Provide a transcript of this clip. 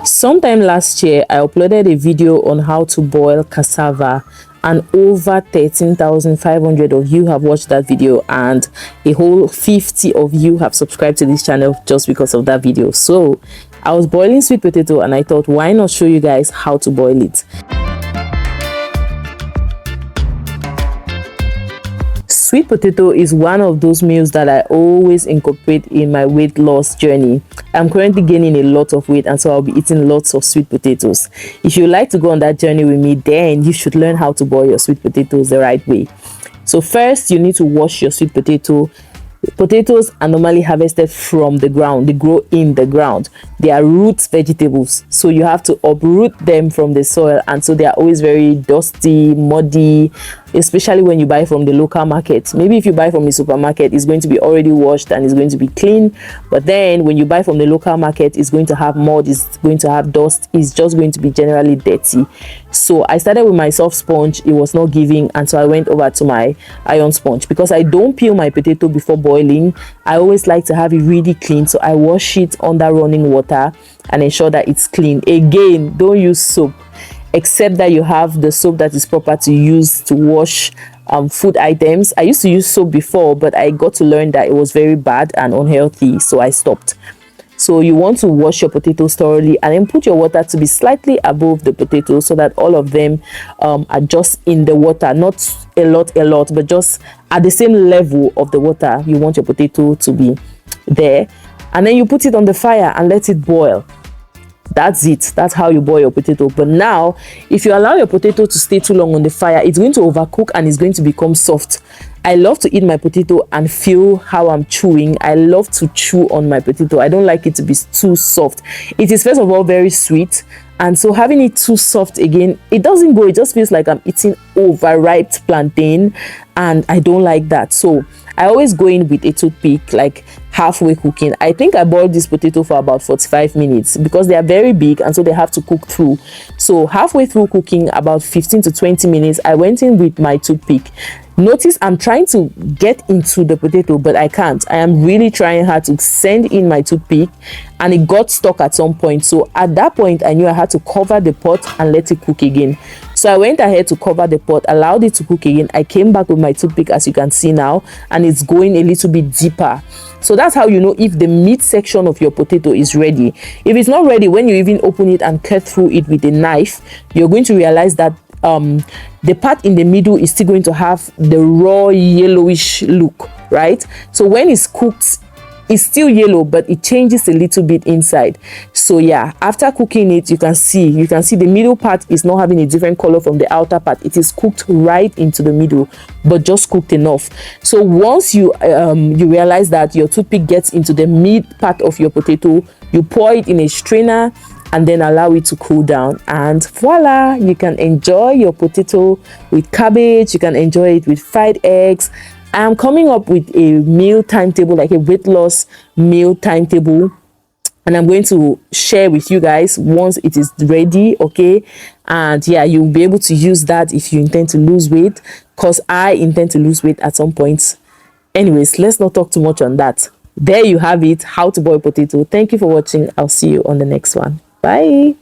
Sometime last year, I uploaded a video on how to boil cassava, and over 13,500 of you have watched that video, and a whole 50 of you have subscribed to this channel just because of that video. So I was boiling sweet potato and I thought, why not show you guys how to boil it. Sweet potato is one of those meals that I always incorporate in my weight loss journey. I'm currently gaining a lot of weight, and so I'll be eating lots of sweet potatoes. If you like to go on that journey with me, then you should learn how to boil your sweet potatoes the right way. So first, you need to wash your sweet potato. Potatoes are normally harvested from the ground. They grow in the ground. They are root vegetables, so you have to uproot them from the soil, and so they are always very dusty, muddy, especially when you buy from the local market. Maybe if you buy from a supermarket, it's going to be already washed and it's going to be clean, but then when you buy from the local market, it's going to have mud, it's going to have dust, it's just going to be generally dirty. So I started with my soft sponge. It was not giving, and so I went over to my iron sponge. Because I don't peel my potato before boiling, I always like to have it really clean, so I wash it under running water and ensure that it's clean. Again, don't use soap, except that you have the soap that is proper to use to wash food items. I used to use soap before, but I got to learn that it was very bad and unhealthy, so I stopped. So you want to wash your potatoes thoroughly and then put your water to be slightly above the potatoes so that all of them are just in the water, not a lot, but just at the same level of the water. You want your potato to be there, and then you put it on the fire and let it boil. That's it. That's how you boil your potato. But now, if you allow your potato to stay too long on the fire, it's going to overcook and it's going to become soft. I love to eat my potato and feel how I'm chewing. I love to chew on my potato. I don't like it to be too soft. It is, first of all, very sweet, and so having it too soft again, it doesn't go. It just feels like I'm eating overripe plantain, and I don't like that. So I always go in with a toothpick, like halfway cooking. I think I boiled this potato for about 45 minutes because they are very big, and so they have to cook through. So halfway through cooking, about 15 to 20 minutes, I went in with my toothpick. Notice I'm trying to get into the potato, but I can't. I am really trying hard to send in my toothpick, and it got stuck at some point. So at that point, I knew I had to cover the pot and let it cook again. So I went ahead to cover the pot, allowed it to cook again. I came back with my toothpick, as you can see now, and it's going a little bit deeper. So that's how you know if the meat section of your potato is ready. If it's not ready, when you even open it and cut through it with a knife, you're going to realize that the part in the middle is still going to have the raw yellowish look, right? So when it's cooked, it's still yellow, but it changes a little bit inside. So yeah, after cooking it, you can see the middle part is not having a different color from the outer part. It is cooked right into the middle, but just cooked enough. So once you realize that your toothpick gets into the meat part of your potato, you pour it in a strainer and then allow it to cool down, and voila, you can enjoy your potato with cabbage. You can enjoy it with fried eggs. I'm coming up with a meal timetable, like a weight loss meal timetable, and I'm going to share with you guys once it is ready, okay? And yeah, you'll be able to use that if you intend to lose weight, because I intend to lose weight at some point. Anyways, let's not talk too much on that. There you have it, how to boil potato. Thank you for watching. I'll see you on the next one. Bye.